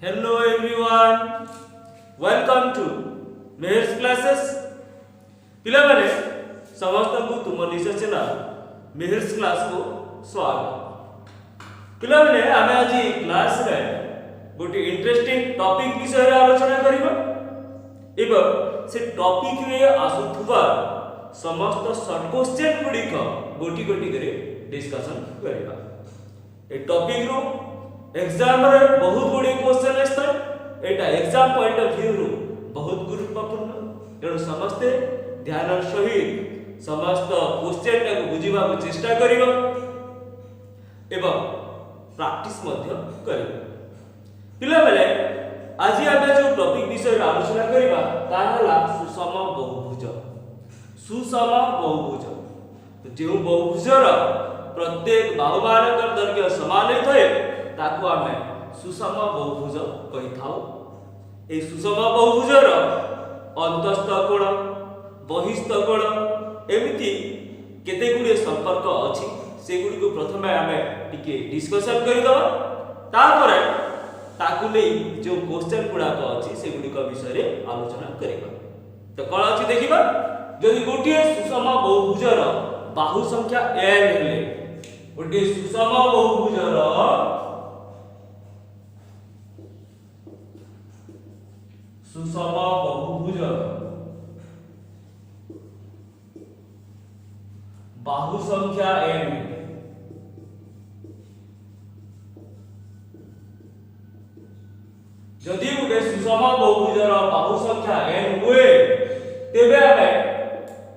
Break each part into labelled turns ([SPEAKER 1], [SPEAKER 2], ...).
[SPEAKER 1] Hello everyone, welcome to Meher's classes. पिलाମାନେ ସମସ୍ତଙ୍କୁ ତୁମ ନିଜ ଚ୍ୟାନେଲ Meher's class को स्वागत। पिलाମାନେ ଆମେ ଆଜି କ୍ଲାସ୍ ରେ ଗୋଟେ ଇଣ୍ଟରେଷ୍ଟିଂ ଟପିକ ବିଷୟରେ ଆଲୋଚନା କରିବା ଏବଂ ସେ ଟପିକ ରେ ଆସୁଥିବା ସମସ୍ତ ସର୍ଟ क्वेश्चन गुडिक गोटी गोटी करे डिस्कशन କରିବା। ए टॉपिक रो एग्जाम रे बहुत गुडी क्वेश्चन आस्ता एटा एग्जाम पॉइंट ऑफ व्यू रो बहुत गुरुत्वपूर्ण तेणु समस्ते ध्यान सहित समस्त क्वेश्चन को बुझिबा को चेष्टा करिवो एवं प्रैक्टिस मध्य करिवो। पिला बेले आज आमे जो टॉपिक विषय आलोचना करिबा ता हला सुषम बहुभुज। सुषम बहुभुज तो जो बहुभुजर प्रत्येक बाहुमानकर दैर्घ्य समान होय ताको आमे सुषम बहुभुज कहि थाउ। ए सुषम बहुभुजर अंतस्थ कोण बहिस्थ कोण एमिति केते गुडी संपर्क अछि से गुडी को प्रथमे आमे टिके डिस्कशन करि दबा तापर ताकु नै जो क्वेश्चन गुडा को अछि से गुडी को विषय रे आलोचना करिबा। तो कोन अछि देखिबा जदि गोटिए सुषम बहुभुजर बाहु संख्या n हेले गोटे सुषम बहुभुजर बाहु संख्या n जदि गोटे सुषम बहुभुजर बाहु संख्या n हुए तेबे आमे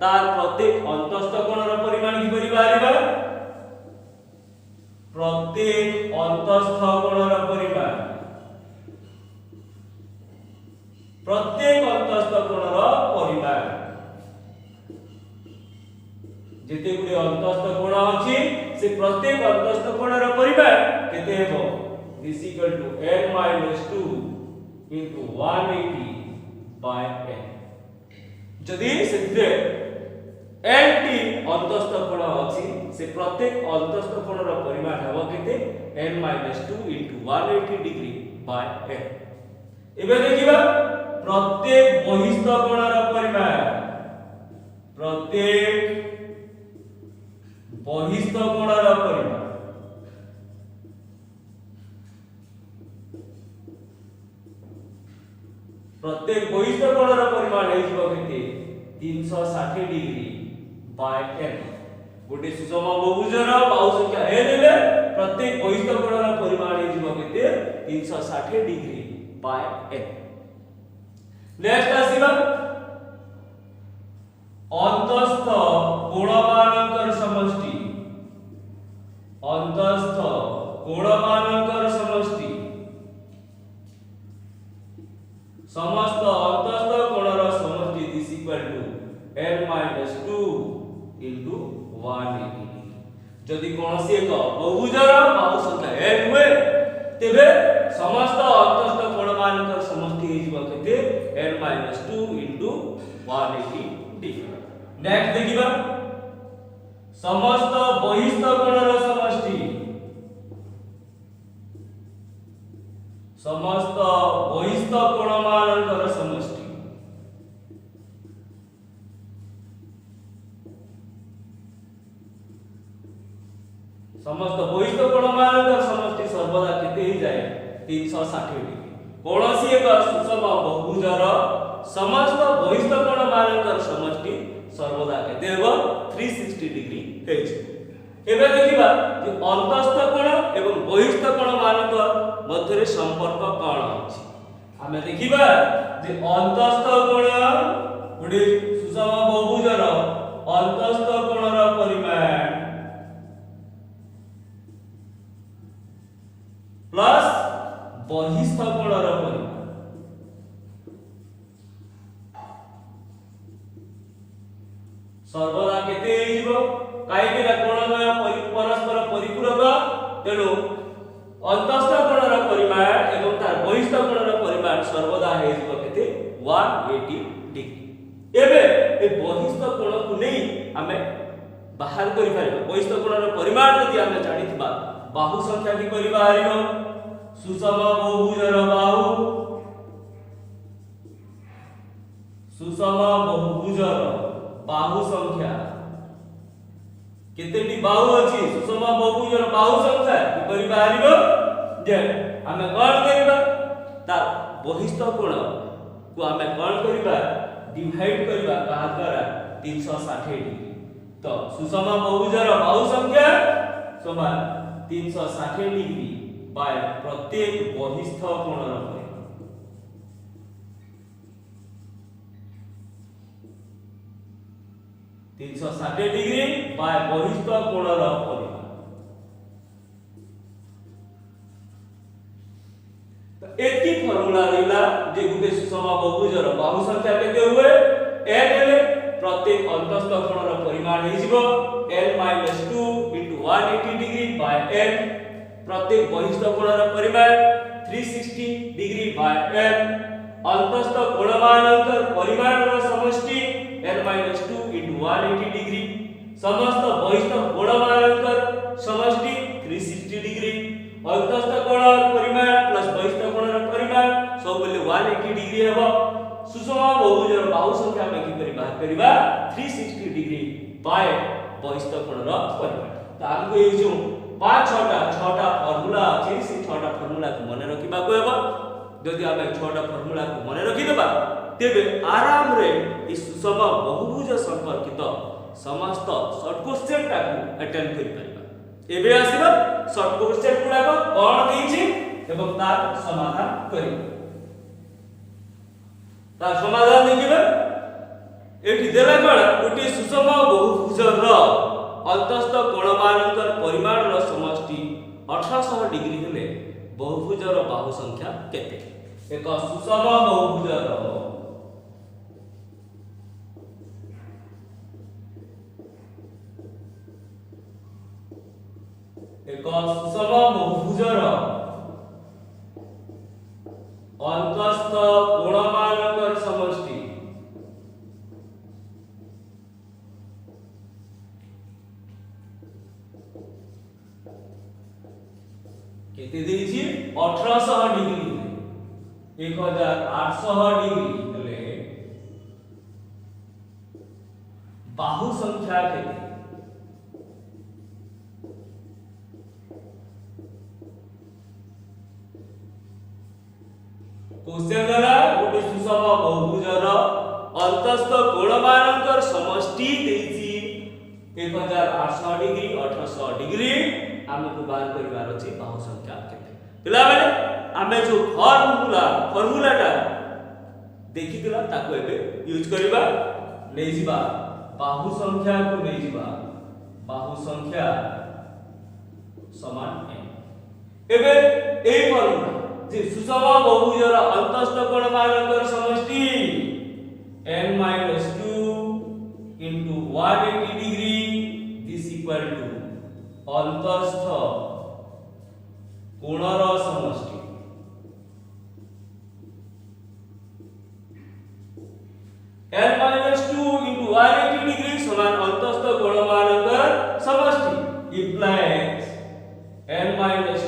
[SPEAKER 1] तार प्रत्येक अंतस्थ कोणर परिमाण कि परिबारिबा प्रत्येक अंतस्थ कोणर परिमाण जेते गुडी अंतस्थ कोण अछि से प्रत्येक अंतस्थ कोणर परिमाण केते हेबो this equal to n - 2 into 180 by n। जदि सेते n टी अंतस्थ कोण अछि से प्रत्येक अंतस्थ कोणर परिमाण हेबो केते n - 2 into 180 degree by n। एबे देखिबा प्रत्येक बहिस्थ कोणर परिमाण प्रत्येक बहिस्थ कोणर परिमाण प्रत्येक बहिस्थ कोणर परिमाण हे जिवो केते 360 डिग्री बाय n। गोटे सुषम बहुभुजर बाहु संख्या n हेले प्रत्येक बहिस्थ कोणर परिमाण हे जिवो केते 360 डिग्री बाय n। नेक्स्ट आसीबा अंतस्थ कोणमानकर समष्टि। अंतस्थ कोणमानकर समष्टि समस्त अंतस्थ कोणर समष्टि this equal to n - 2 into 180। जदि कोनसी एक बहुभुजर बाहु संख्या n हुए तेबे समस्त अंतस्थ कोणमानकर समष्टि हे जिवो केते n - 2 into 180 डिग्री। नेक्स्ट देखिबा समस्त बहिस्थ कोणर समष्टि समस्त बहिस्थ कोणमानकर समष्टि समस्त बहिस्थ कोणमानकर समष्टि सर्वदा केते ही जाय 360 डिग्री। कोनसी एक सुषम बहुभुजर समस्त बहिस्थ कोणमानकर समष्टि सर्वदा केते हेबो 360 डिग्री हे छै। एबे देखिबा जे अंतस्थ कोण एवं बहिस्थ कोण मानक मध्य रे संपर्क कोन अछि। हमें देखिबा जे अंतस्थ कोण गुडी सुषम बहुभुजर अंतस्थ कोणर परिमाण प्लस बहिस्थ कोणर परिमाण सर्वदा केते हिबो काहे कि ना कोणमय परस्पर परिपूरक तेणु अंतस्थ कोणर परिमाण एवं तार बहिस्थ कोणर परिमाण सर्वदा हे हिबो केते 180 डिग्री। एबे ए बहिस्थ कोण को नै हमें बाहर करि पारिबो। बहिस्थ कोणर परिमाण यदि हमें जानिथिबा बाहु संख्या कि करि बाहरिबो सुषम बहुभुजर बाहु केतेटी बाहु अछि सुषम बहुभुजर बाहु संख्या किपरि बाहरिबो जे आमे कोन करिबा ता बहिस्थ कोण को आमे कोन करिबा डिवाइड करिबा का द्वारा 360 डिग्री तो सुषम बहुभुजर बाहु संख्या समान 360 डिग्री बाय प्रत्येक बहिस्थ कोणर परिमाण 360 डिग्री बाय बहिस्थ कोणर परिमाण तो एकी फार्मूला रहला जे गुटे सुषम बहुभुजर बाहु संख्या केते हुए n हेले प्रत्येक अंतस्थ कोणर परिमाण हे जिवो l - 2 * 180 डिग्री बाय n प्रत्येक बहिस्थ कोणर परिमाण 360 डिग्री बाय n अंतस्थ कोणमानकर परिमाणर समष्टि l - 2 * 180 डिग्री समस्त बहिस्थ कोणमानकर समष्टि 360 डिग्री अंतस्थ कोणर परिमाण प्लस बहिस्थ कोणर परिमाण सब बोले 180 डिग्री हेबो सुषम बहुभुजर बाहु संख्या में कि करी बाहर करिबा 360 डिग्री बाय बहिस्थ कोणर परिमाण त आगु ए जो 5-6टा फार्मूला अछि से 6टा फार्मूला को मने रखिबा को हेबो जदि आमे 6टा फार्मूला को मने रखि देबा तेबे आराम रे इ सुषम बहुभुज संपर्कित समस्त शॉर्ट क्वेश्चन टा को अटेम्प्ट करि परिबा एबे आसीबा शॉर्ट क्वेश्चन गुडा को कोन देइछि एवं तार समाधान करि तार समाधान देखिबा एठी देला कोन गुटी सुषम बहुभुजर अंतस्थ कोणमानकर परिमाणर समष्टि 1800 डिग्री हेले बहुभुजर बाहु संख्या केते एक सुषम बहुभुजर अंतस्थ कोणमानकर समष्टि केते देछि 1800 डिग्री 1800 डिग्री हेले बाहु संख्या केते क्वेश्चन द्वारा गोटे सुषम बहुभुजर अंतस्थ कोणमानकर समष्टि देछि 1800 डिग्री 1800 डिग्री हमको बाहर करिवार अछि बाहु संख्या केते पिला माने आमे जो फार्मूलाटा देखिदिला ताको एबे यूज करिबा नै जिबा बाहु संख्या को नै जिबा बाहु संख्या समान n एबे ए फार्मूला जे सुषम बहुभुजर अंतस्थ कोणमानकर समष्टि n - 2 * 180 degree this equal to अंतस्थ कोणर समष्टि n - 2 * 180 डिग्री समान अंतस्थ कोणमानकर समष्टि implies n -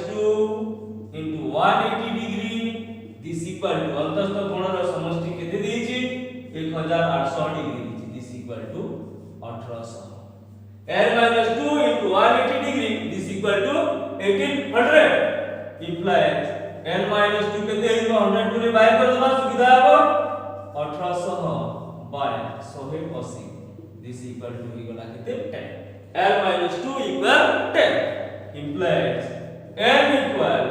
[SPEAKER 1] 2 * 180 degree this equal to अंतस्थ कोणर समष्टि केते देछि 1800 degree this equal to 1800 n - 2 * 180 degree this equal to 1800 implies n - 2 केते हिबो 100 गुने बाय कर दबा सुविधा हबो 1800 बाय 180 this equal to इगला केते 10 n - 2 equal 10 implies n equal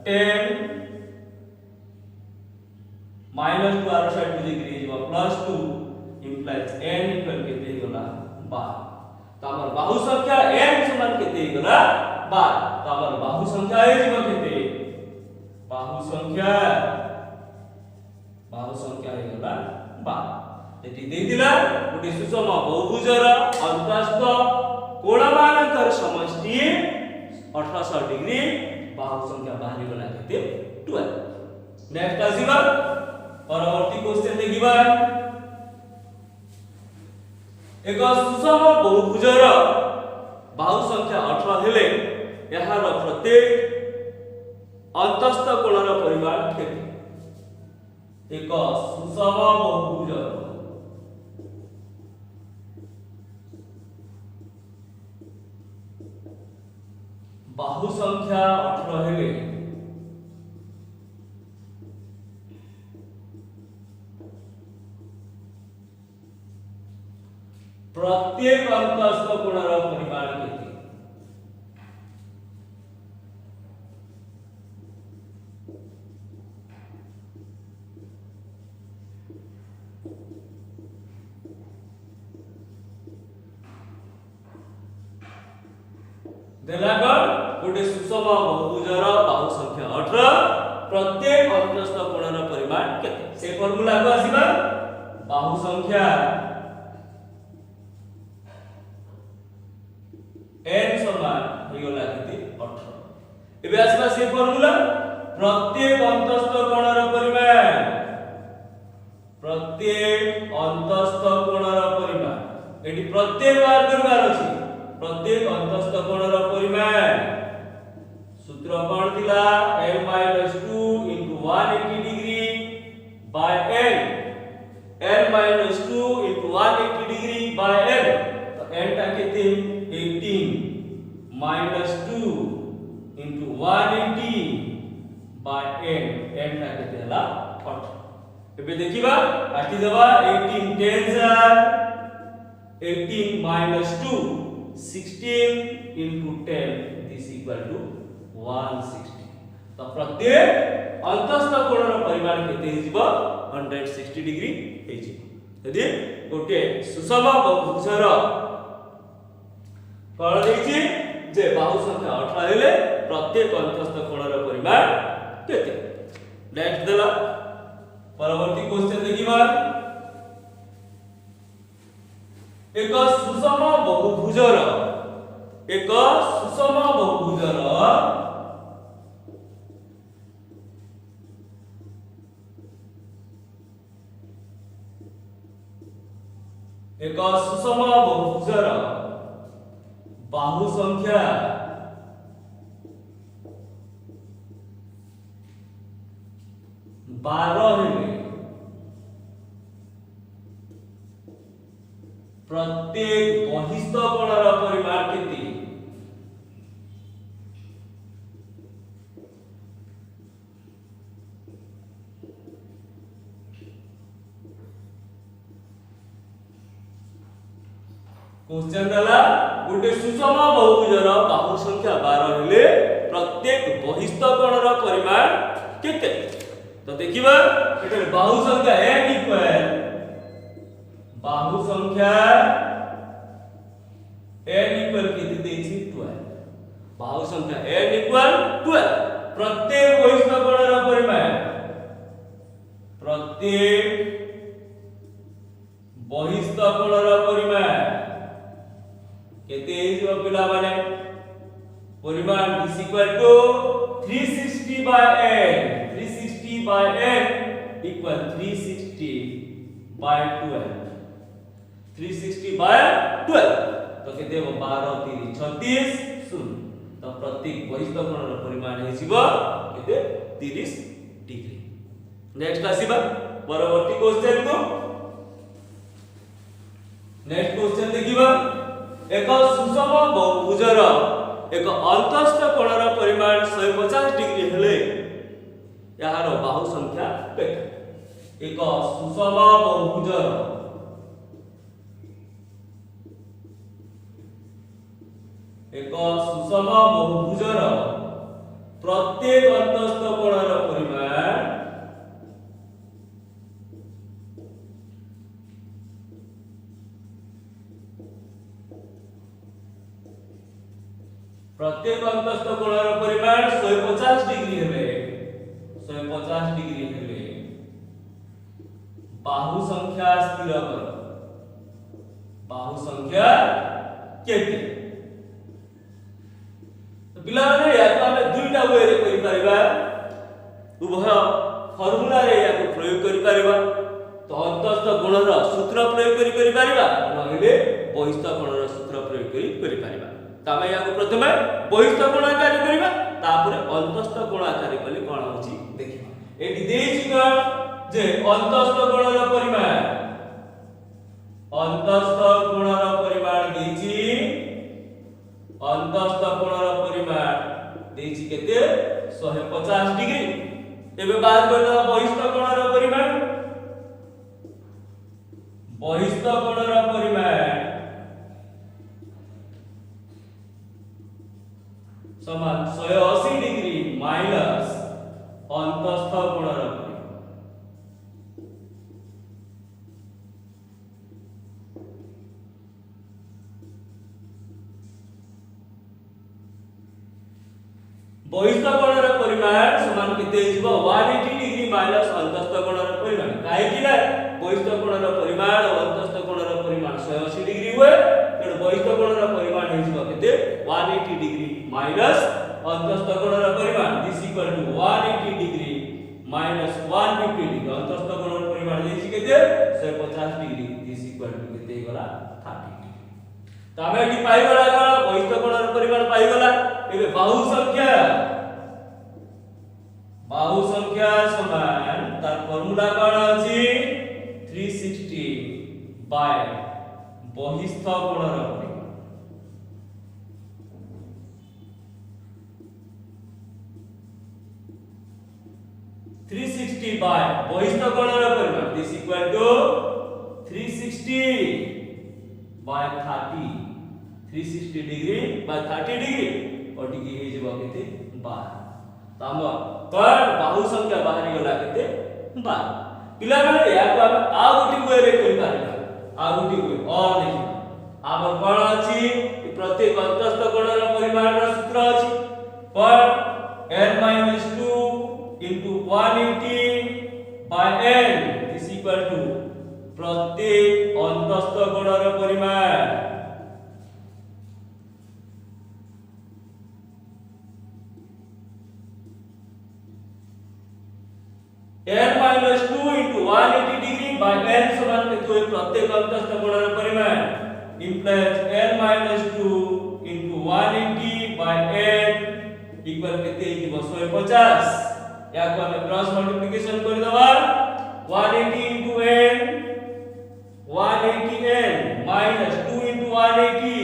[SPEAKER 1] 10 minus 2 other side to degree is plus 2 implies n equal केते हिगला 12 तो हमर बाहु संख्या n समान केते गला 12 तो हमर बाहु संख्या हे जीव केते बाहु संख्या हे गला 12 एटी दे दिला गुटी सुषम बहुभुजर अंतस्थ कोणमानकर समष्टि 1800 डिग्री बाहु संख्या बाहरी गला केते 12 नेक्स्ट आसीबा परवर्ती क्वेश्चन देखिबा एक सुषम बहुभुजर बाहु संख्या 18 हेले यार प्रत्येक अंतस्थ कोणर परिमाण केते एक सुषम बहुभुजर बाहु संख्या 18 हेले प्रत्येक अंतस्थ कोणर परिमाण केते देलागण गोटे सुषम बहुभुजर बाहु संख्या 18 प्रत्येक अंतस्थ कोणर परिमाण केते से फार्मूला को आसीबा बाहु संख्या n समान हेगला केते 18 एबे आसीबा से फार्मूला प्रत्येक अंतस्थ कोणर परिमाण एटी प्रत्येक बार करबार अछि प्रत्येक अंतस्थ कोणर परिमाण सूत्र कोन थिला l - 2 * 180 degree by n l - 2 * 180 degree by n तो n टा केते 18 - 2 * 180 बाय n टा केते हला 18 एबे देखिबा काटी देबा 18 10 18 - 2 16 into 10 is equal to 160 तो प्रत्येक अंतस्थ कोणर परिमाण केते हिजिबो 160 डिग्री हेजिबो यदि गोटे सुषम बहुभुजर कोण देछि जे बाहु संख्या 18 हेले प्रत्येक अंतस्थ कोणर परिमाण केते नेक्स्ट देला परवर्ती क्वेश्चन देखिबा एक सुषम बहुभुजर बाहु संख्या 12 हेले प्रत्येक बहिस्थ कोणर परिमाण केते क्वेश्चन दला गोटे सुषम बहुभुजर बाहु संख्या 12 हेले प्रत्येक बहिस्थ कोणर परिमाण केते तो देखिबा एटा बाहु संख्या n इक्वल बाहु संख्या n इक्वल केते देछि 12 बाहु संख्या n इक्वल 12 प्रत्येक बहिस्थ कोणर परिमाण केते हिजो पिला माने परिमाण is equal to 360 by n 360 by n equal 360 by 12 360 by 12 तो केते 12 3 36 शून्य तो प्रत्येक बहिस्थ कोणर परिमाण हिजिबो केते 30 डिग्री नेक्स्ट आसीबा परवर्ती क्वेश्चन को नेक्स्ट क्वेश्चन देखिबा एक सुषम बहुभुजर एक अंतस्थ कोणर परिमाण 150 डिग्री हेले यार बाहु संख्या केते एक सुषम बहुभुजर प्रत्येक अंतस्थ कोणर परिमाण प्रत्येक अंतस्थ कोणर परिमाण 150 डिग्री हेले 150 डिग्री हेले बाहु संख्या स्थिर कर बाहु संख्या केते तो पिला रे या तो हम दुईटा वे रे करि परिबा उभय फार्मूला रे या को प्रयोग करि परिबा तो अंतस्थ गुणर सूत्र प्रयोग करि परिबा नहिले बहिस्थ गुणर सूत्र प्रयोग करि परिबा तमे या को प्रथमे बहिस्थ गुणाकार करिबा तापर अंतस्थ गुणाकार कले कोन होची देखिबा एटी देछि कोन जे अंतस्थ गुणर परिमाण देछि अंतस्थ गुणर परिमाण 150 डिग्री एबे बात करता बहिस्थ कोणर परिमाण समान 180 डिग्री माइनस अंतस्थ कोणर परिमाण बहिस्थ कोणर परिमाण समान केते हिजबो 180 डिग्री माइनस अंतस्थ कोणर परिमाण काहे कि ना बहिस्थ कोणर परिमाण और अंतस्थ कोणर परिमाण 180 डिग्री हुए तेणु बहिस्थ कोणर परिमाण हिजबो केते 180 डिग्री माइनस अंतस्थ कोणर परिमाण this equal to 180 degree minus 150 degree अंतस्थ कोणर परिमाण दिस केते 150 डिग्री दिस इक्वल टू केते गला 30 डिग्री त हमें एटी पाई गला बहिस्थ कोणर परिमाण पाई गला एबे बाहु संख्या समान तार फार्मूला कोन अछि 360 बाय बहिस्थ कोणर परिमाण 360 बाय बहिस्थ कोणर परिमाण this equal to 360 by 30 360 degree by 30 degree और डिग्री हे जबो केते 12 ताम पर बाहु संख्या बाहरी गला केते 12 पिला माने या को हम आ गुटी वे रे करि पारिबा आ गुटी वे और देखिबा आबर कोन अछि प्रत्येक अंतस्थ कोणर परिमाण रो सूत्र अछि पर n - 2 into 180 by n is equal to प्रत्येक अंतस्थ कोणर परिमाण n minus 2 into 180 degree by n समान केते प्रत्येक अंतस्थ कोणर परिमाण implies n minus 2 into 180 by n equal केते हिजबो 150 या को हम क्रॉस मल्टीप्लिकेशन कर दबा 180 into n 180 n minus 2 into 180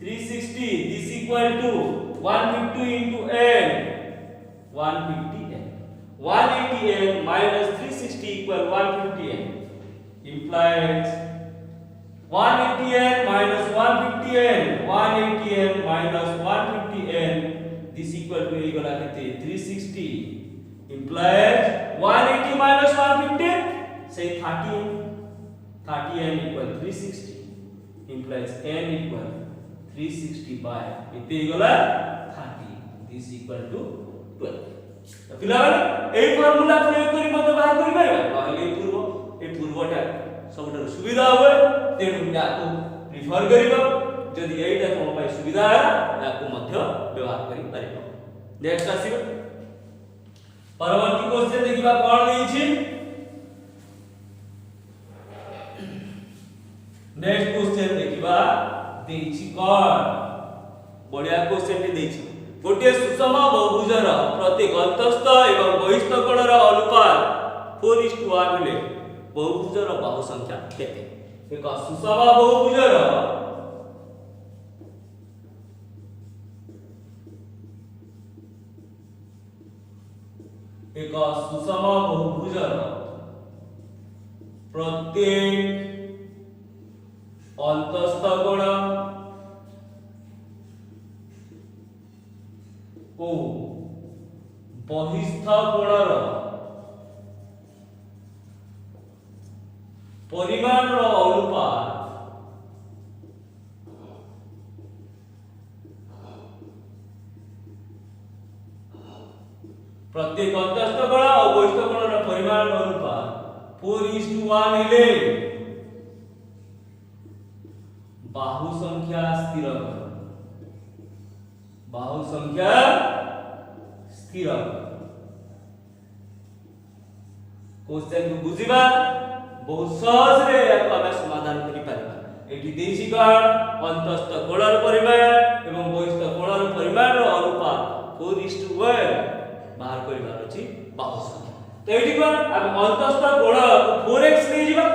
[SPEAKER 1] 360 this equal to 150 into n 150 180 n minus 360 equal 150 n implies 180 n minus 150 n 180 n minus 150 n this equal to equal to 360 implies 180 minus 150 say 30 n equal 360 implies n equal 360 by it equal 30 this equal to 12 पिलावन ए formula प्रयोग करी मते बाहर करि पाइबा कहले पूर्वटा सबटा सुविधा होय तेनु याको रिफर करिबो जदि एटा कोन पाइ सुविधा है याको मध्य व्यवहार करि पारिबो नेक्स्ट आसीबो परवर्ती क्वेश्चन देखिबा कोन देइ छी नेक्स्ट क्वेश्चन देखिबा देइ छी कोन बढ़िया क्वेश्चन टी देइ छी गोटे सुषम बहुभुजर प्रत्येक अंतस्थ एवं बहिस्थ कोणर अनुपात 4:1 हेले बहुभुजर बाहु संख्या केते एक सुषम बहुभुजर प्रत्येक अंतस्थ कोण को बहिस्थ कोणर परिमाण रो अनुपात प्रत्येक अंतस्थ कोण और बहिस्थ कोणर परिमाण रो अनुपात 4:1 हेले बाहु संख्या स्थिर बाहु संख्या स्थिर क्वेश्चन को बुझिबा बहुत सहज रे याको हम समाधान करि पारिबा एठी देइछि कोन अंतस्थ कोणर परिमाण एवं बहिस्थ कोणर परिमाण रो अनुपात 4:1 बाहर करिबार अछि बाहु संख्या तो एठी कोन हम अंतस्थ कोण 4x ले जिबा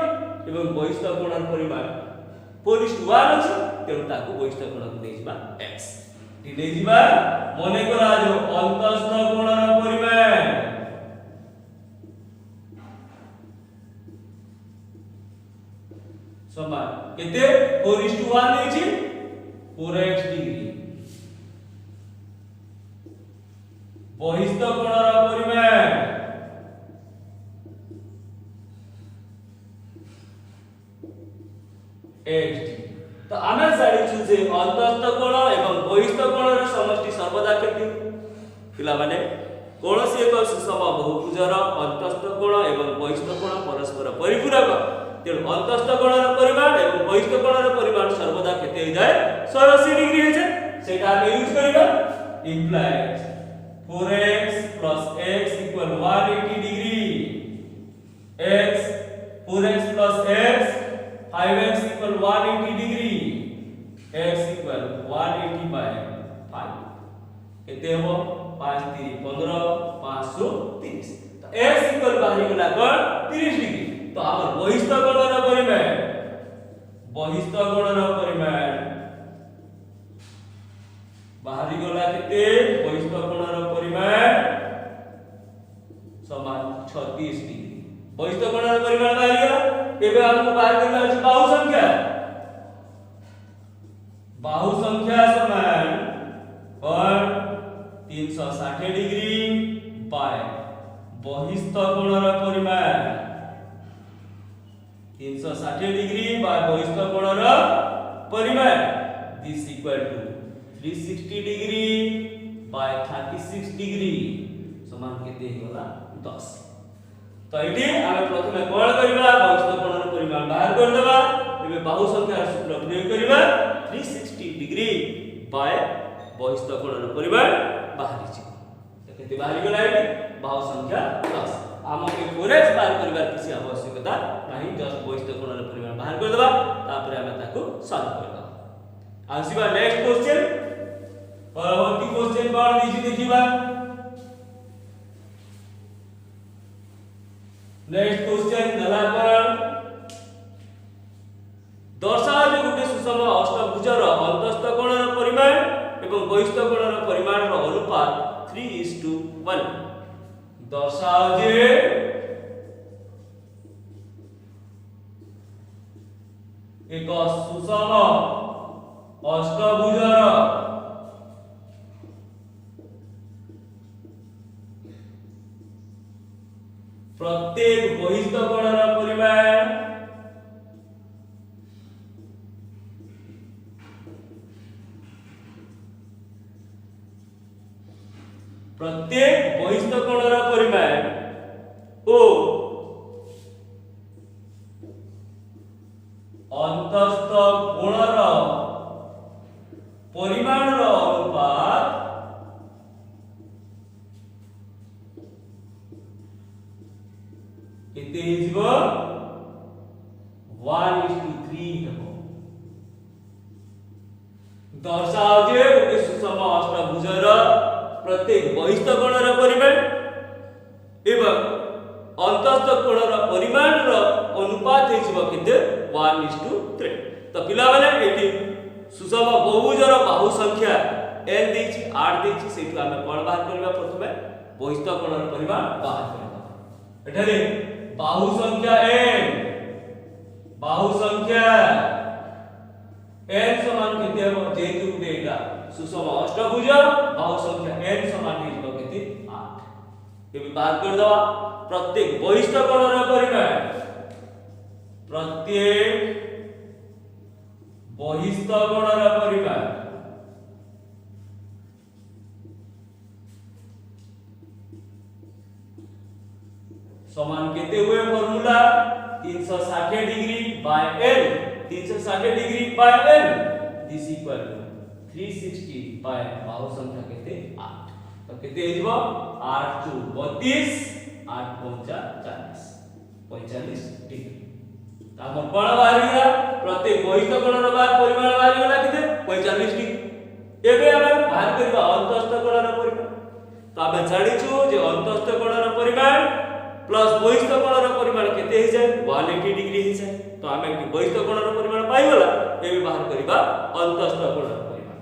[SPEAKER 1] एवं बहिस्थ कोणर परिमाण 4:1 अछि तेनु ताको बहिस्थ कोण को देइबा x এটি নেই দিবা মনে করা যে অন্তঃস্থ কোণর পরিমাণ সমান কেতে 4:1 নেইছি 4x ডিগ্রি বহিস্থ কোণর পরিমাণ x তো আমরা জানিছু যে অন্তঃস্থ কোণ এবং বহিস্থ কোণর সমষ্টি সর্বদা কেতে পিলা মানে কৌশি এক সুষম বহুভুজর অন্তঃস্থ কোণ এবং বহিস্থ কোণ পরস্পর পরিপূরক তেଣୁ ଅନ୍ତଃସ୍ଥ କୋଣର ପରିମାଣ ଏବଂ ବହିସ୍ଥ କୋଣର ପରିମାଣ ସର୍ବଦା କେତେ ହେଇଯାଏ 180 ଡିଗ୍ରୀ ହେଇଯାଏ ସେଟା ଆମେ ୟୁଜ କରିବା implies 4x plus x equal 180 degree x 4x plus x 5x equal 180 degree x equal 180 by 5 केते हो 5 3 15 530 तो x equal बाहरी गला कोण 30 डिग्री तो हमर बहिस्थ कोणर परिमाण बाहरी गला केते बहिस्थ कोणर परिमाण समान 36 डिग्री बहिस्थ कोणर परिमाण बाहरी गला एबे हमको बाहर करना अछि बाहु संख्या समान कोण 360 डिग्री बाय बहिस्थ कोणर परिमाण 360 डिग्री बाय बहिस्थ कोणर परिमाण this equal to 360 degree by 36 degree समान केते होला 10 तो इटी आमे प्रथमे कोण करबा बहिस्थ कोणर परिमाण बाहर कर देबा एबे बाहु संख्या सूत्र प्रयोग करबा 360 डिग्री बाय बहिस्थ कोणर परिमाण बाहरी छी केते बाहरी गला इटी बाहु संख्या 10 हमके 4x बाहर करबार किसी आवश्यकता नहीं जस्ट बहिस्थ कोणर परिमाण बाहर कर देबा तापर हम ताको सॉल्व करबा आसीबा नेक्स्ट क्वेश्चन परवर्ती क्वेश्चन कोन दिछि देखिबा नेक्स्ट क्वेश्चन दला कोन दर्शाओ जे गुटे सुषम अष्टभुजर अन्तःस्थ कोणर परिमाण एवं बहिस्थ कोणर परिमाण रो अनुपात 3:1 दर्शाओ जे एक सुषम अष्टभुजर प्रत्येक बहिस्थ कोणर परिमाण ओ अन्तःस्थ कोणर परिमाणर अनुपात केते हिजबो 1:3 हेबो दर्शाओ जे गोटे सुषम अष्टभुजर प्रत्येक बहिस्थ कोणर परिमाण एवं अन्तःस्थ कोणर परिमाणर अनुपात हिजबो केते 1:3 तो पिला माने एटी सुषम बहुभुजर बाहु संख्या n देछि 8 देछि सेठु हमें कोण बाहर करबा प्रथमे बहिस्थ कोणर परिमाण बाहर करबा एठारे बाहु संख्या n समान केते हो जेतु एटा सुषम अष्टभुज बाहु संख्या n समान हिजबो केते 8 एबे बाहर कर दवा प्रत्येक बहिस्थ कोणर परिमाण समान केते हुए formula 360 degree by n 360 degree by n this equal to 360 by बाहु संख्या केते 8 तो केते हिजबो 8 * 32 8 * 45 डिग्री हमर कोण बाहर गला प्रत्येक बहिस्थ कोणर परिमाण बाहर गला केते 45 डिग्री एबे हम बाहर करबा अन्तःस्थ कोणर परिमाण तो हम जानिछु जे अन्तःस्थ कोणर परिमाण प्लस बहिस्थ कोणर परिमाण केते हे जाय 180 डिग्री हे जाय तो हम बहिस्थ कोणर परिमाण पाइ गला एबे बाहर करबा अन्तःस्थ कोणर परिमाण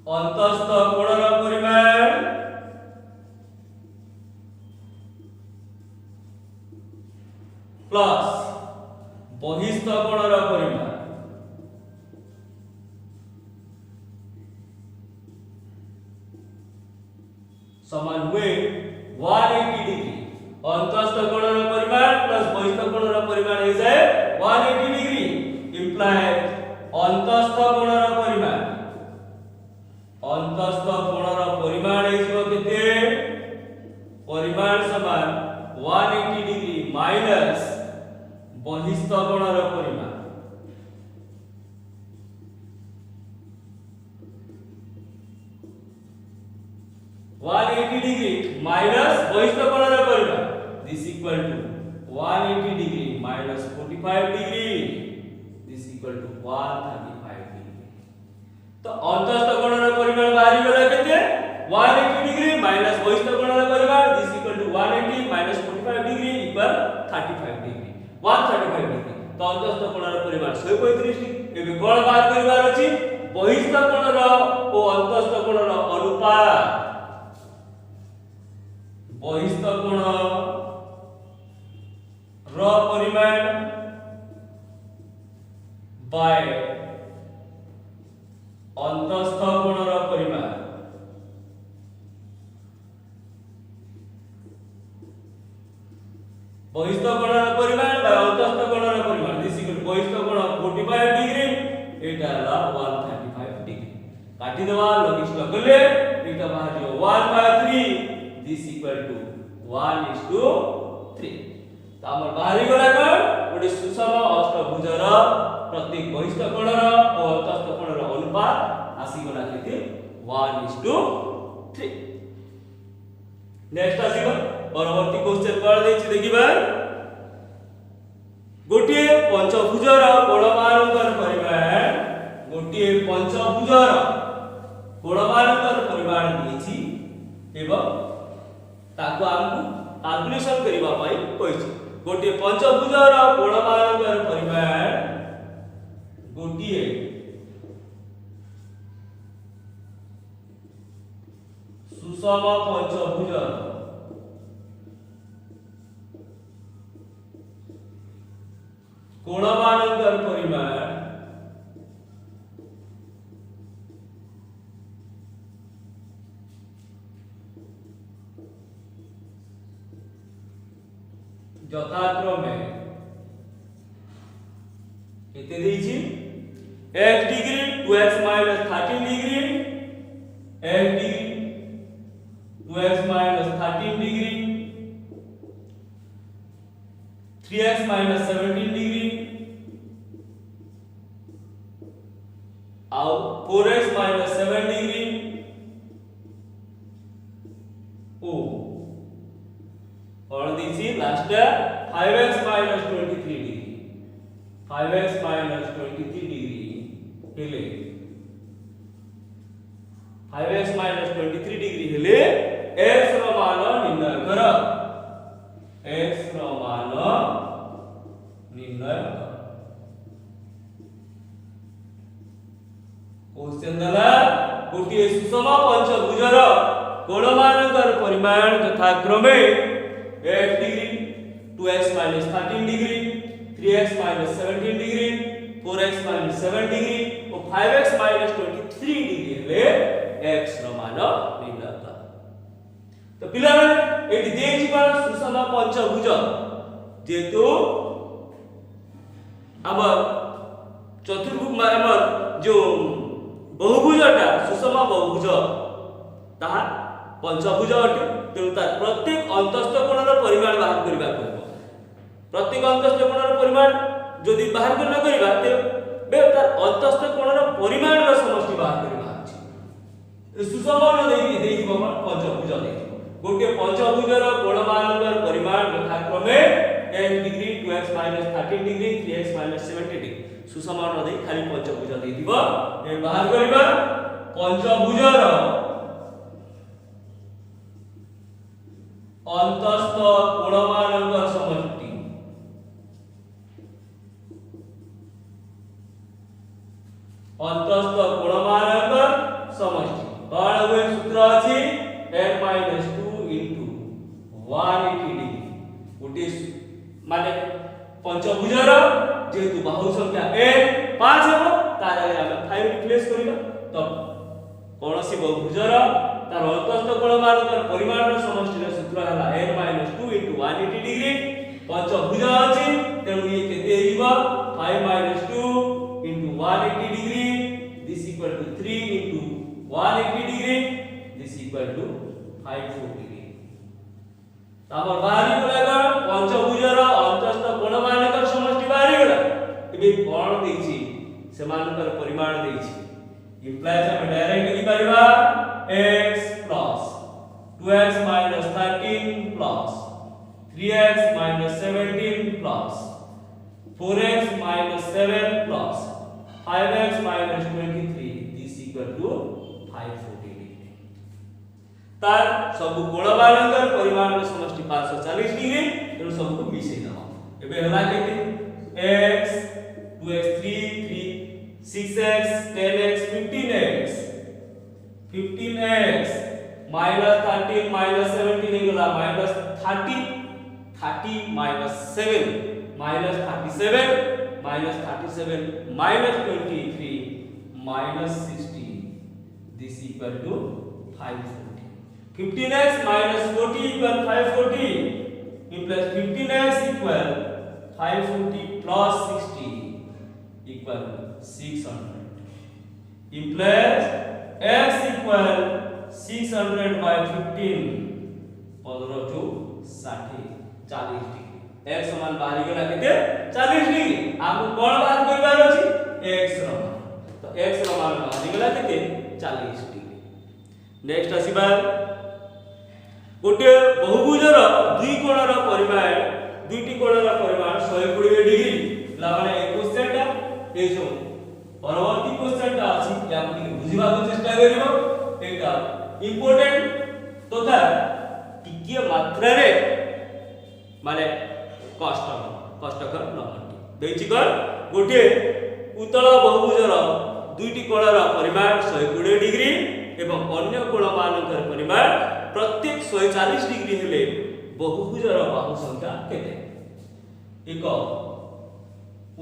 [SPEAKER 1] अंतस्थ कोणर परिमाण प्लस बहिस्थ कोणर परिमाण समान हुए 180 डिग्री। अंतस्थ कोणर परिमाण प्लस बहिस्थ कोणर परिमाण हो जाए 180 डिग्री इंप्लाइज अंतस्थ कोणर परिमाण हो केते परिमाण समान 180 डिग्री माइनस बहिस्थ कोणर परिमाण 180 डिग्री माइनस बहिस्थ कोणर परिमाण this equal to 180 degree minus 45 degree this equal to 135 degree. तो अंतस्थ कोणर परिमाण बाहरी गला केते 180 डिग्री माइनस बहिस्थ कोणर परिमाण this equal to 180 minus 45 degree equal 35 degree 135 degree. तो अंतस्थ कोणर परिमाण 135 डिग्री। एबे कोण बाहर करिवार अछि बहिस्थ कोणर ओ अंतस्थ कोणर अनुपात बहिस्थ कोण र परिमाण बाय अंतस्थ कोण र परिमाण बहिस्थ कोण र परिमाण बाय अंतस्थ कोण र परिमाण दिस इक्वल बहिस्थ कोण 45 डिग्री एटा ला 135 डिग्री काटी देवा लघिष्ठ कले एटा बाहर जो 1/3 दिस इक्वल टू 1:3। तो हमर बाहरी गला कोन ओडी सुषम अष्टभुजर प्रत्येक बहिस्थ कोणर और अंतस्थ कोणर अनुपात आसी गला केते 1:3। नेक्स्ट आसीबो परवर्ती क्वेश्चन कर देछि देखिबा गोटे पंचभुजर कोणमानकर परिमाण गोटे पंचभुजर कोणमानकर परिमाण दिछि एवं ताको हमकु कैलकुलेशन करिबा पई कहिछि। गोटे पंचभुजर कोणमानकर परिमाण गोटे सुषम पंचभुजर कोणमानकर परिमाण यथाक्रमे केते देछि x degree 2x minus 13 degree x degree 2x minus 13 degree 3x minus 17 degree और 4x माइनस 7 डिग्री ओ और दिसी last 5x minus 23 degree 5x minus 23 degree हेले 5x माइनस 23 डिग्री हेले x रो मान निर्णय कर x रो मान निर्णय कर। क्वेश्चन दला गोटे सुषम पंचभुजर कोणमानकर परिमाण यथाक्रमे x degree 2x minus 13 degree 3x minus 17 degree 4x minus 7 degree और 5x माइनस 23 डिग्री हेले x रो मान निर्णय कर। तो पिला एटी देछि कोन सुषम पंचभुज जेतु हमर चतुर्भुज हमर जो बहुभुजटा सुषम बहुभुज ताहा पंचभुज अटे तेणु तार प्रत्येक अंतस्थ कोणर परिमाण बाहर करिबा पड़िबो। प्रत्येक अंतस्थ कोणर परिमाण जदि बाहर न करिबा तेबे तार अंतस्थ कोणर परिमाण रो समष्टि बाहर करिबा अछि। सुषम न देइबो पंचभुज देइबो गोटे पंचभुजर कोणमानकर परिमाण यथाक्रमे x degree 2x minus 13 degree 3x minus 17 degree सुषम न देइ खाली पंचभुज देइबो ए बाहर करिबा पंचभुजर अंतस्थ कोणमानकर समष्टि अंतस्थ कोणमानकर समष्टि 180 डिग्री गोटे माने पंचभुजर जेहेतु बाहु संख्या n 5 हेबो तार आगे हम 5 रिप्लेस करिबा तो कोनोसी बहुभुजर तार अंतस्थ कोण मानकर परिमाण समष्टिर सूत्र हला n - 2 * 180 डिग्री पंचभुज अछि तेनु ये केते हेइबो 5 - 2 * 180 degree this equal to 3 * 180 degree this equal to 540 degree तापर बाहरी गला पंचभुजर अंतस्थ कोण मानकर समष्टि बाहरी गला एबे कोण देछि से मानकर परिमाण देछि इम्प्लाइज हम डायरेक्ट लिखि परिबा x plus 2x minus 13 plus 3x minus 17 plus 4x minus 7 plus 5x minus 23 this equal to 540 degree तार सब कोण मानकर परिमाण समष्टि 540 डिग्री तेनु सब को मिसै दबा एबे हला केते x 2x 3 6x 10x 15x 15x minus 13 minus 17 निकला minus 30 30 minus 7 minus 37 minus 37 minus 23 minus 16 this equal to 540 15x minus 40 equal 540 implies 15x equal 540 plus 60 equal 600 implies x equal 600 by 15 15 to 60 40 degree x समान बाहरी गला केते 40 degree आपको कोण बात करबार अछि x रो तो x रो मान बाहरी गला केते 40 डिग्री नेक्स्ट आसीबा गोटे बहुभुजर दुई कोणर परिमाण दुईटी कोणर परिमाण 120 डिग्री लाने ए क्वेश्चन टा ए जो परवर्ती क्वेश्चन टा अछि या आपनि बुझिबा को चेष्टा करिवो एटा इंपोर्टेंट तथा टिकिए मात्रा रे माने कष्टकर नहटी देछि कर गोटे उत्तल बहुभुजर दुईटी कोणर परिमाण 120 डिग्री एवं अन्य कोण मानकर परिमाण प्रत्येक 140 डिग्री हेले बहुभुजर बाहु संख्या केते एक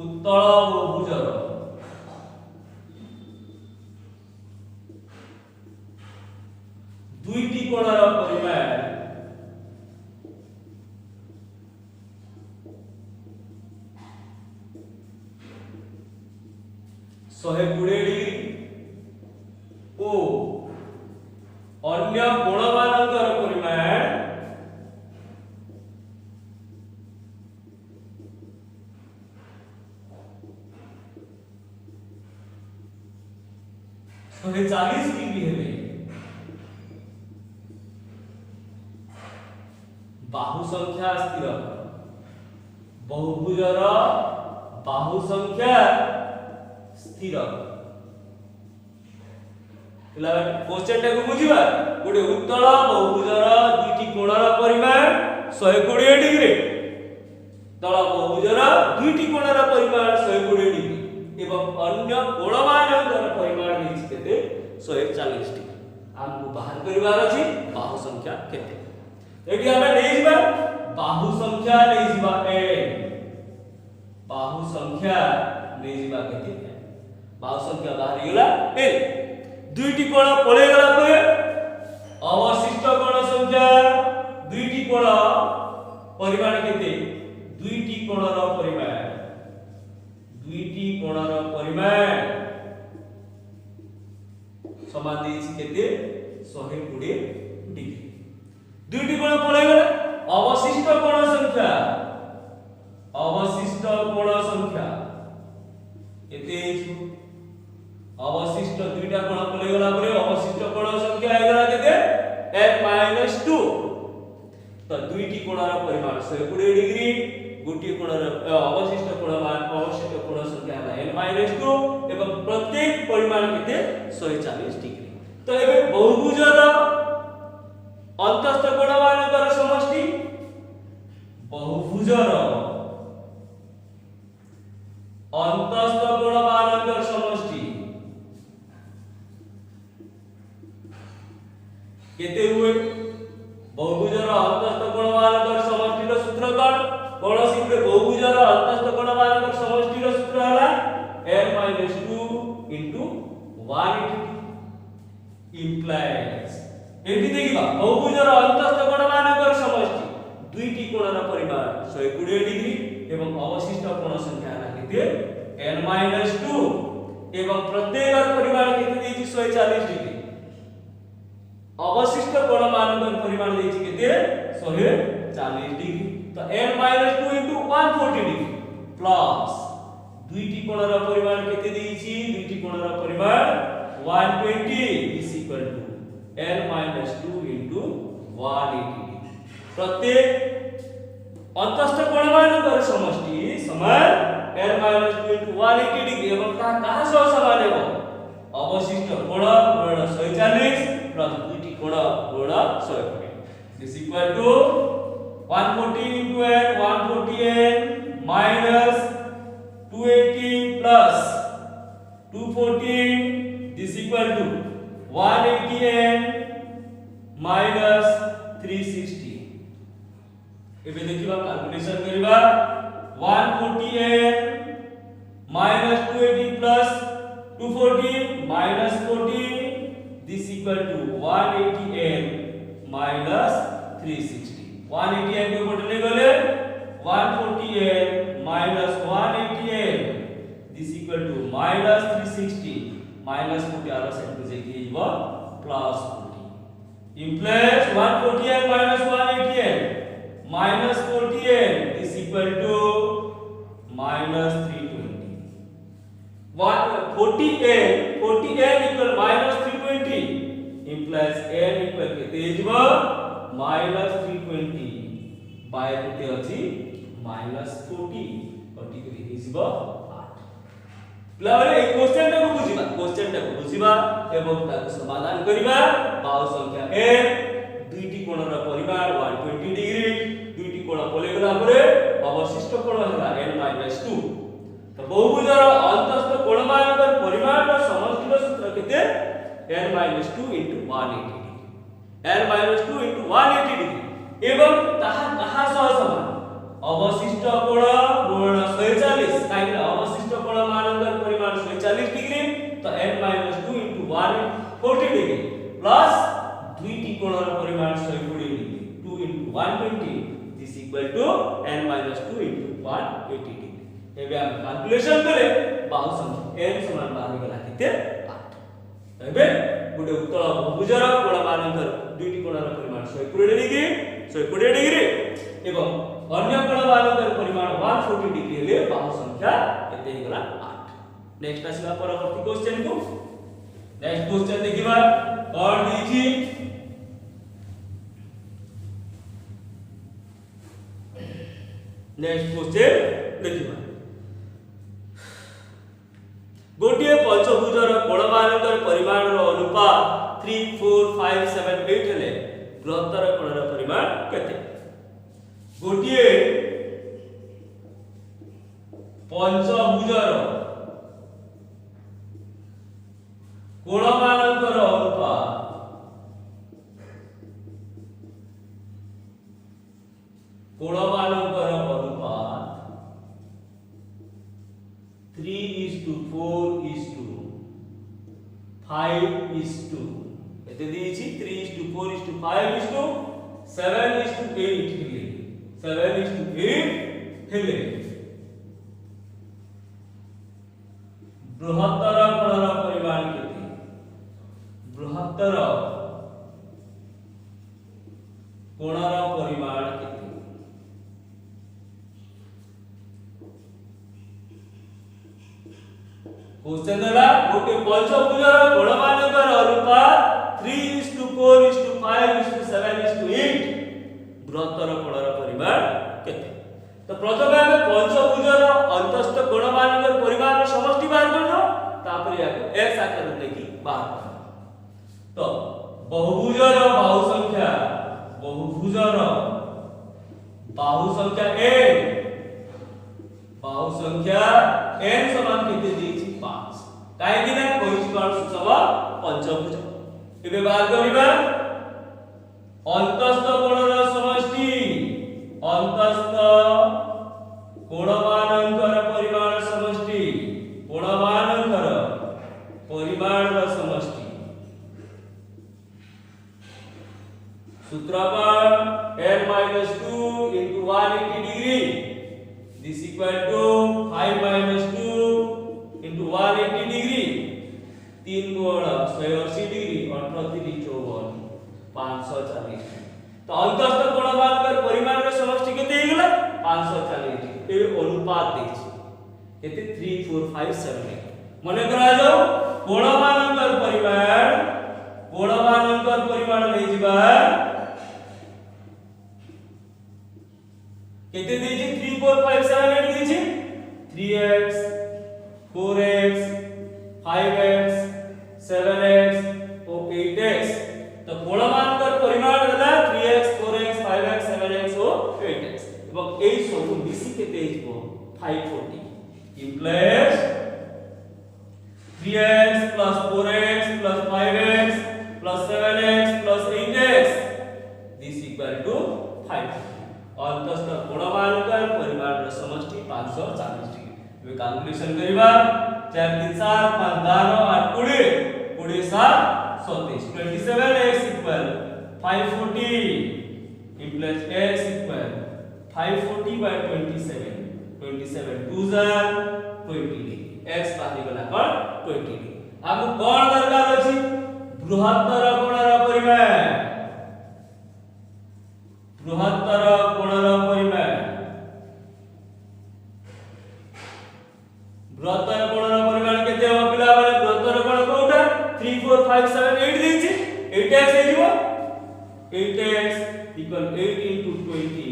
[SPEAKER 1] उत्तल बहुभुजर दुईटी कोणर परिमाण 120 डिग्री ओ अन्य कोण मानकर परिमाण 140 डिग्री हेले बाहु संख्या स्थिर बहुभुजर बाहु संख्या स्थिर एला क्वेश्चन टा को बुझिबा गोटे उत्तल बहुभुजर दुईटी कोणर परिमाण 120 डिग्री तल बहुभुजर दुईटी कोणर परिमाण 120 डिग्री एवं अन्य कोण मानकर परिमाण देछि केते 140 डिग्री हमको बाहर करिवार अछि बाहु संख्या केते एटी हमें नै जिबा बाहु संख्या नै जिबा n बाहु संख्या नै जिबा केते बाहु संख्या बाहर गेला n दुईटी कोण पळे गला पे अवशिष्ट कोण संख्या दुईटी कोण परिमाण केते दुईटी कोणर परिमाण समान देछि केते 120 डिग्री दुईटी कोण पळे गला अवशिष्ट कोण संख्या केते अवशिष्ट दुईटा कोण पळे गला परे अवशिष्ट कोण संख्या आइगला केते n - 2 तो दुईटी कोणर परिमाण 120 डिग्री गोटी कोणर अवशिष्ट कोण संख्या हला n - 2 एवं प्रत्येक परिमाण केते 140 डिग्री तो एबे बहुभुजर अंतस्थ कोण मानकर समष्टि बहुभुजर अंतस्थ कोण मानकर समष्टि केते हुए बहुभुजर अंतस्थ कोण implies एठी देखिबा बहुभुजर अंतस्थ कोण मानकर समष्टि दुईटी कोणर परिमाण 120 डिग्री एवं अवशिष्ट कोण संख्या है केते n-2 एवं प्रत्येक परिमाण केते देछि 140 डिग्री अवशिष्ट कोण मानकर परिमाण देछि केते 140 डिग्री तो n-2 * 140 डिग्री प्लस दुईटी कोणर परिमाण केते देछि दुईटी कोणर परिमाण 120 is equal to n-2 into 180 degree प्रत्येक अंतस्थ कोण मानकर समष्टि समान n-2 into 180 डिग्री एवं कहा सह समान है अवशिष्ट कोण गुणन 140 प्लस दुईटी कोण गुणन 120 is equal to 140 into n 140 n minus 280 plus 240 this equal to 180 n minus 360 एबे देखिबा कैलकुलेशन करिबा 140 n minus 280 plus 240 minus 40 this equal to 180 n minus 360 180 n को पटले गले 140 n minus 180 n this equal to minus 360 minus 40 आरो set को जेकी हिबो plus 40 implies 140 n minus 180 n minus 40 n is equal to minus 320 40 n equal minus 320 implies n equal केते हिबो minus 320 by केते अछि minus 40 40 के हिबो प्लावरे question को बुझिबा एवं ताको समाधान करिबा बाहु संख्या n दुईटी कोणर परिमाण 120 डिग्री दुईटी कोण पले गला परे अवशिष्ट कोण होला n-2 तो बहुभुजर अंतस्थ कोण मानकर परिमाण समष्टिर सूत्र केते n-2 into 180 degree n-2 into 180 degree एवं ताहा कहा सह समान अवशिष्ट कोण गुणन 140 काहे अवशिष्ट कोण मानकर परिमाण 140 डिग्री तो n-2 into 140 डिग्री प्लस दुईटी कोणर परिमाण 120 degree 2 into 120 this equal to n-2 into 180 degree एबे हम कैलकुलेशन करे बाहु संख्या n समान बाहर गला केते 8 एबे गुटे उत्तल बहुभुजर कोण मानकर दुईटी कोणर परिमाण 120 डिग्री एवं अन्य कोण मानकर परिमाण 140 डिग्री ले बाहु संख्या केते गला 8 नेक्स्ट आसीबा परवर्ती क्वेश्चन को नेक्स्ट क्वेश्चन देखिबा और दीजी नेक्स्ट क्वेश्चन देखिबा गोटिए पंचभुजर कोण मानकर परिमाण रो अनुपात 3 4 5 7 8 हेले बृहत्तर कोणर परिमाण केते गोटिए पंचभुजर कोण मानकर अनुपात कोण मानकर अनुपात 3:4:5:2 एते देछि 3:4:5:2 7:8 हेले 7:8 हेले बृहत्तर कोणर परिमाण केते बृहत्तर कोणर परिमाण केते क्वेश्चन दला गोटे पंचभुजर कोण मानकर अनुपात 3:4:5:7:8 बृहत्तर कोणर परिमाण केते तो प्रथमे हम पंचभुजर अंतस्थ कोण मानकर परिमाण समष्टि बाहर करनो तापर याको x आकार देखि बाहर करनो तो बहुभुजर बाहु संख्या n समान केते देछि 5 काहे कि ना कोइछि कोन सुसव पंचभुज एबे बाहर करिबा अंतस्थ कोणर समष्टि अंतस्थ कोण मानकर परिमाण समष्टि कोण मानकर परिमाणर समष्टि 180 degree this equal to 5 minus 2 into 180 degree 3 गुण 180 डिग्री 18 3 54 540 तो अंतस्थ कोणमानकर परिमाण रे समष्टि केते हे गेला 540 ए अनुपात देखछि केते 3 4 5 7 8 मने करा जाओ कोणमानकर परिमाण नै जिबा केते देछि 3 4 5 7 8 देछि 3x 4x 5x 7x और 8x तो कोणमानकर परिमाण होला 3x 4x 5x 7x और 8x এবং এই সব মিশি কেতে হিসব 540 implies 3x plus 4x plus 5x plus 7x plus 8x this equal to 5 अंतस्थ कोणमानकर परिमाण ର समष्टि 540 डिग्री ଏବେ कैलकुलेशन करिबा 4 3 7 5 12 8 20 20 7 27 27x equal 540 implies x equal 540 by 27 27 2 are 20 x पाही गला कोन 20 हमु कोन दरकार अछि बृहत्तर कोणर परिमाण बृहत्तर कोणर परिमाण बृहत्तर कोणर परिमाण केते हो पिला बाले बृहत्तर कोण कोउटा 3 4 5 7 8 देछि 8x हे जिवो 8x equal 8 into 20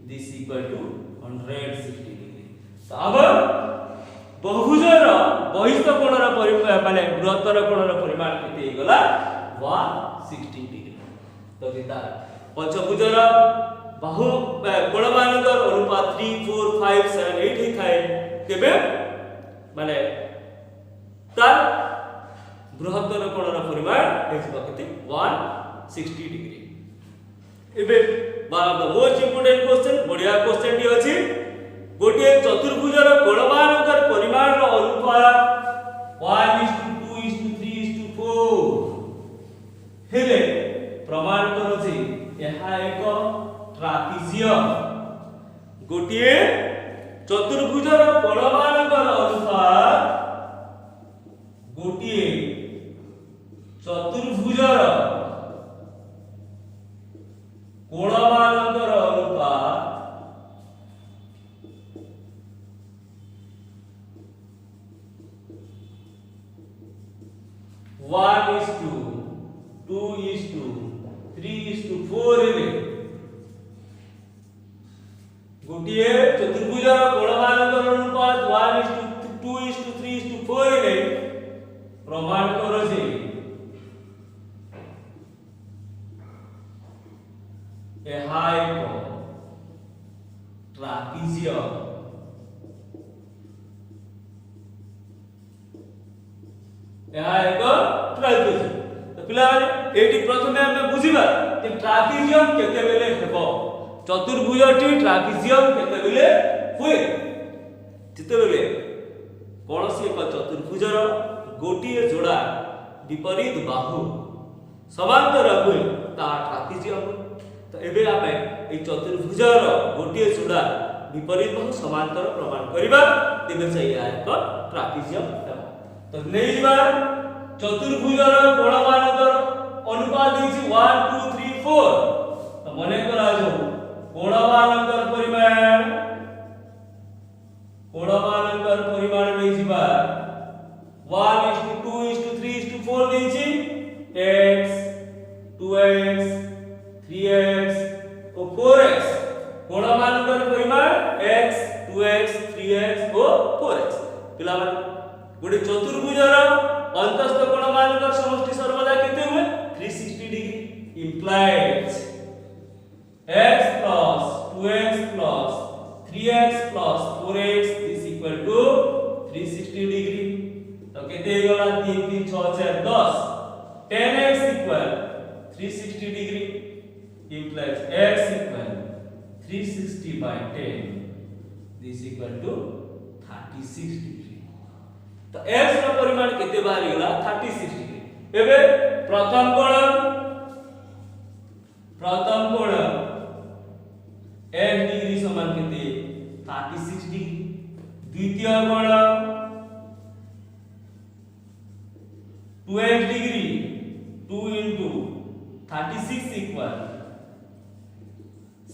[SPEAKER 1] this equal to 160 degree तो अब बहुभुजर बहिस्थ कोणर परिमाण माने बृहत्तर कोणर परिमाण केते हे गला 160 डिग्री तो दिता पंचभुजर बाहु कोणमानकर अनुपात 3 4 5 7 8 ही थाए केबे माने तार बृहत्तर कोणर परिमाण हेजिबा केते 160 डिग्री एबे one of the most important question बढ़िया क्वेश्चन टी अछि गोटे चतुर्भुजर कोणमानकर परिमाण रो अनुपात 1:2:3:4 हेले प्रमाण करो जे यहा एक ट्रापिजियम गोटे चतुर्भुजर कोणमानकर अनुपात गोटे चतुर्भुजर कोणमानकर अनुपात 1:2:3:4 हेले गोटे चतुर्भुजर कोणमानकर अनुपात 1:2:3:4 हेले प्रमाण करो जे यहा एक ट्रापिजियम यहा एक ट्रापिजियम तो पिला एटी प्रथमे हम बुझिबा कि ट्रापिजियम केते बेले हेबो चतुर्भुजटी ट्रापिजियम केते बेले हुए जिते बेले कोनसी एक चतुर्भुजर गोटिए जोड़ा विपरीत बाहु समांतर हुए ता ट्रापिजियम तो एबे आमे ए चतुर्भुजर गोटिए जोड़ा विपरीत बाहु समांतर प्रमाण करिबा तेबे चाहिए एक ट्रापिजियम तो नै जिबा चतुर्भुजर कोणमानकर अनुपात दिछि 1 2 3 4 तो मने करा जो कोणमानकर परिमाण नै जिबा 1:2:3:4 दिछि x 2x 3x और 4x कोणमानकर परिमाण x 2x 3x और 4x पिला गोटे चतुर्भुजर अंतस्थ कोणमानकर समष्टि सर्वदा केते हुए 360 degree implies x plus 2x plus 3x plus 4x is equal to 360 degree तो केते गला 3 3 6 4 10 10x equal 360 degree implies x equal 360 by 10 this equal to 36 degree तो x रो परिमाण केते बाहर गेला 36 डिग्री एबे प्रथम कोण x डिग्री समान केते 36 डिग्री। द्वितीय कोण 2x degree 2 into 36 equal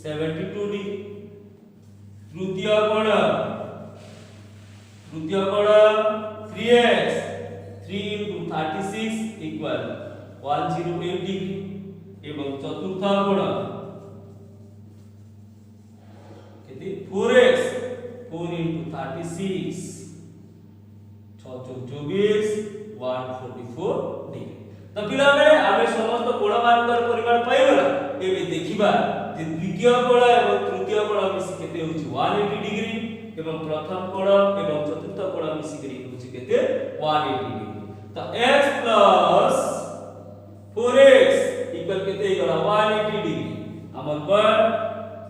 [SPEAKER 1] 72 degree. तृतीय कोण 3x 3 into 36 equal 108 डिग्री। एवं चतुर्थ कोण केते 4x 4 into 36 6 24 144 डिग्री। तो पिला बेले आमे समस्त कोण मानकर परिमाण पाइबला। एबे देखिबा जे द्वितीय कोण एवं तृतीय कोण मिसी केते होछि 180 डिग्री एवं प्रथम कोण एवं चतुर्थ कोण मिसी करी होछि केते 180 डिग्री। तो x plus 4x इक्वल केते गला 180 डिग्री। हमर कोण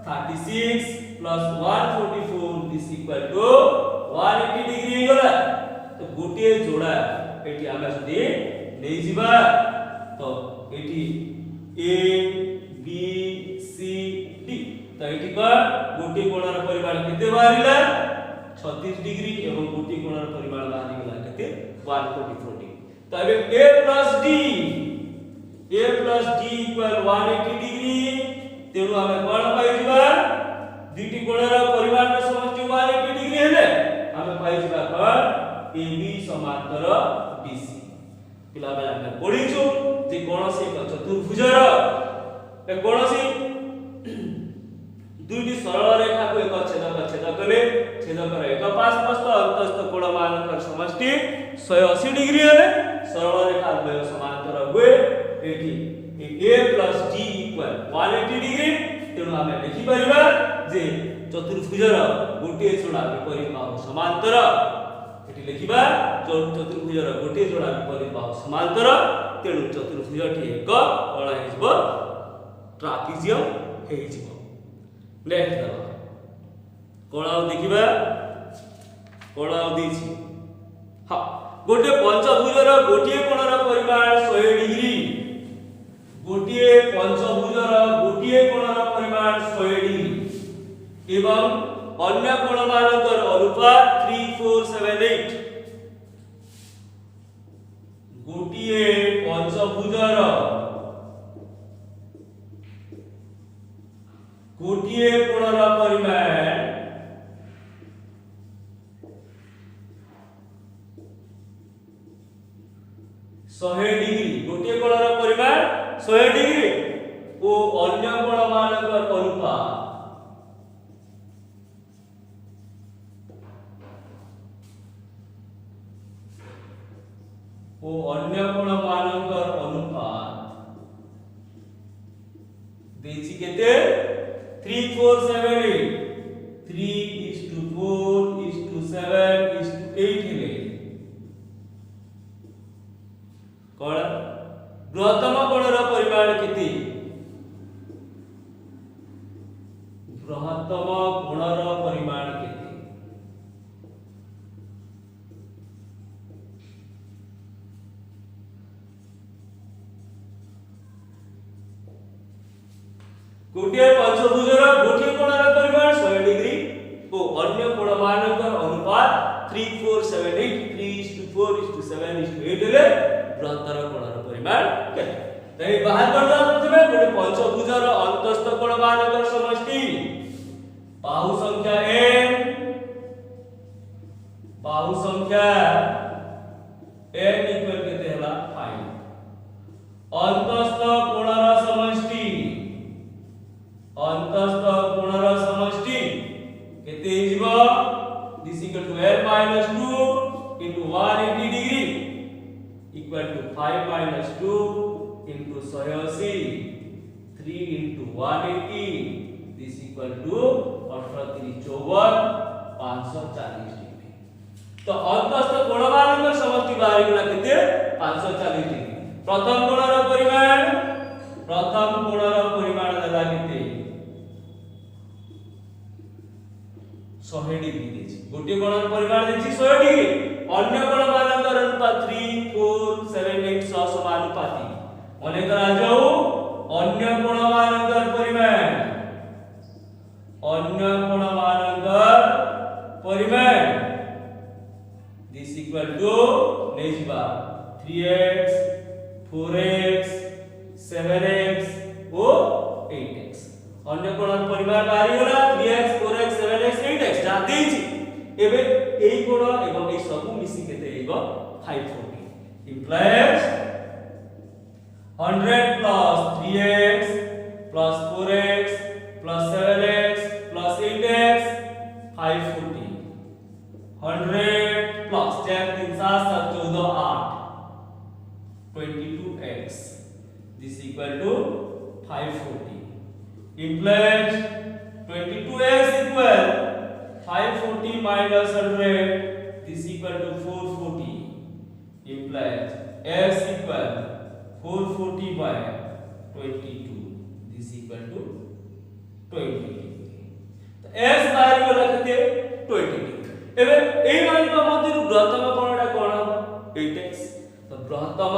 [SPEAKER 1] 36 plus 144 this equal to 180 degree गला। तो गोटे जोड़ा एठी आमे जदी नै जिबा तो एठी a b c d तो एठी को गोटे कोणर परिमाण केते बाहरिला 36 डिग्री एवं गोटे कोणर परिमाण बाहरि गला केते 144 डिग्री। तो एबे a plus d equal 180 degree. तेनु हमें कोण पाइ जिबा दुईटी कोणर परिमाण समष्टि 180 डिग्री हेले हमें पाइ जिबा कोण AB समांतर BC। पिला बेला हम पढिछु जे कोनसी एक चतुर्भुजर कोनसी दुईटी सरल रेखा को एक छेदक कले छेदकर एक पार्श्वस्थ अंतस्थ कोण मानकर समष्टि 180 डिग्री हेले सरल रेखा द्वय समांतर हुए एठी a plus d equal 180 degree. तेनु हमें लिखि परिबा जे चतुर्भुजर गोटे जोड़ा विपरीत बाहु समांतर एठी लिखिबा चतुर्भुजर गोटे जोड़ा विपरीत बाहु समांतर। तेनु चतुर्भुजटी एक कोण हेजिबो ट्रापिजियम हेजिबो। नेक्स्ट दबा कोण देखिबा कोण देछि हां गोटे पंचभुजर गोटे कोणर परिमाण 100 डिग्री। गोटे पंचभुजर गोटे कोणर परिमाण 100 डिग्री एवं अन्य कोण मानकर अनुपात 3 4 7 8। गोटे पंचभुजर गोटे कोणर परिमाण 100 डिग्री। गोटे कोणर परिमाण 100 डिग्री ओ अन्य कोण मानकर अनुपात देछि केते 3 4 7 8 3:4:7:8 हेले कोण बृहत्तम कोणर परिमाण केते बृहत्तम कोणर परिमाण केते गोटे पंचभुजर गोटे कोणर परिमाण 100 डिग्री ओ अन्य कोण मानकर अनुपात 3 4 7 8 3:4:7:8 हेले बृहत्तर कोणर परिमाण केते। तै बाहर करदा प्रथमे गोटे पंचभुजर अंतस्थ कोण मानकर समष्टि बाहु संख्या n इक्वल केते हला 5 अंतस्थ कोणर समष्टि केते हिजबो this equal to l minus 2 into 180 degree equal to 5 minus 2 into 180 3 into 180 this equal to 540 degree. तो अंतस्थ कोण मानकर समष्टि बाहर गला केते 540 डिग्री। प्रथम कोणर परिमाण देला केते 100 डिग्री देछि। गोटे कोणर परिमाण देछि 100 डिग्री अन्य कोण मानकर अनुपात 3 4 7 8 6 समानुपाती मने करा जाऊ अन्य कोण मानकर परिमाण अन्य कोण मानकर परिमाण दिस इक्वल टू नै जिबा 3x 4x 7x ओ 8x अन्य कोण परिमाण बाहरी होला 3x 4x 7x 8x जा देछि एबे एई कोण एवं एई सब मिसी केते हेबो 540 implies 100 plus 3x plus 4x plus 7x plus 8x 540 100 plus 4 3 7 14 8 22x this equal to 540 implies 22x equal 540 minus 100 this equal to 440 implies x equal 440 by 22 this equal to 20 तो s बाहर को रखते 20 एबे एई मानिक मध्यरु बृहत्तम कोणटा कोण हो 8x तो बृहत्तम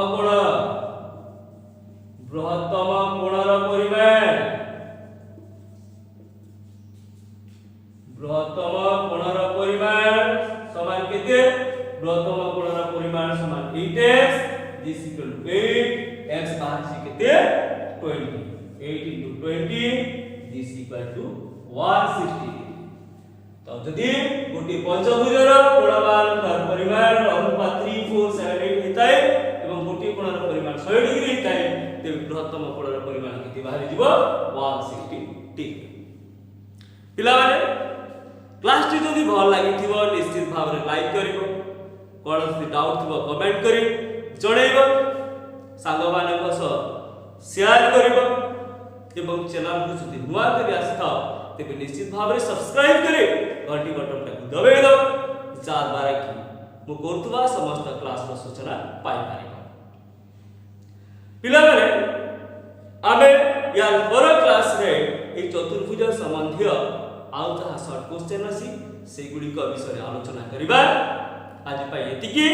[SPEAKER 1] कोणर परिमाण समान केते बृहत्तम कोणर परिमाण समान 8x this equal to 8 x बाहर से केते 20 8 into 20 this equal to 160 तो जदि गोटी पंचभुजर कोणमानकर परिमाण अनुपात 3 4 7 8 हेताय एवं गोटी कोणर परिमाण 100 डिग्री हेताय ते बृहत्तम कोणर परिमाण केते बाहर जिवो 160 डिग्री पिला माने क्लास टी जदि भल लागिथिबो निश्चित भाव रे लाइक करिवो कोनोसी डाउट थिबो कमेंट करि जणैबो सांग मानक सह शेयर करिवो एवं चैनल को जदि नुआ करि आस्था तेबे निश्चित भाव रे सब्सक्राइब करि घंटी बटन टाकु दबाइ दो जार बारे कि मु करतुवा समस्त क्लास रो सूचना पाइ पारिबो पिला माने आबे यार पर क्लास रे ए चतुर्भुज संबंधी आउ जहा शॉर्ट क्वेश्चन अछि से गुडी को विषय आलोचना करिबा आज पाइ एतिकी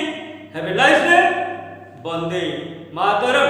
[SPEAKER 1] have a nice day Vande Mataram.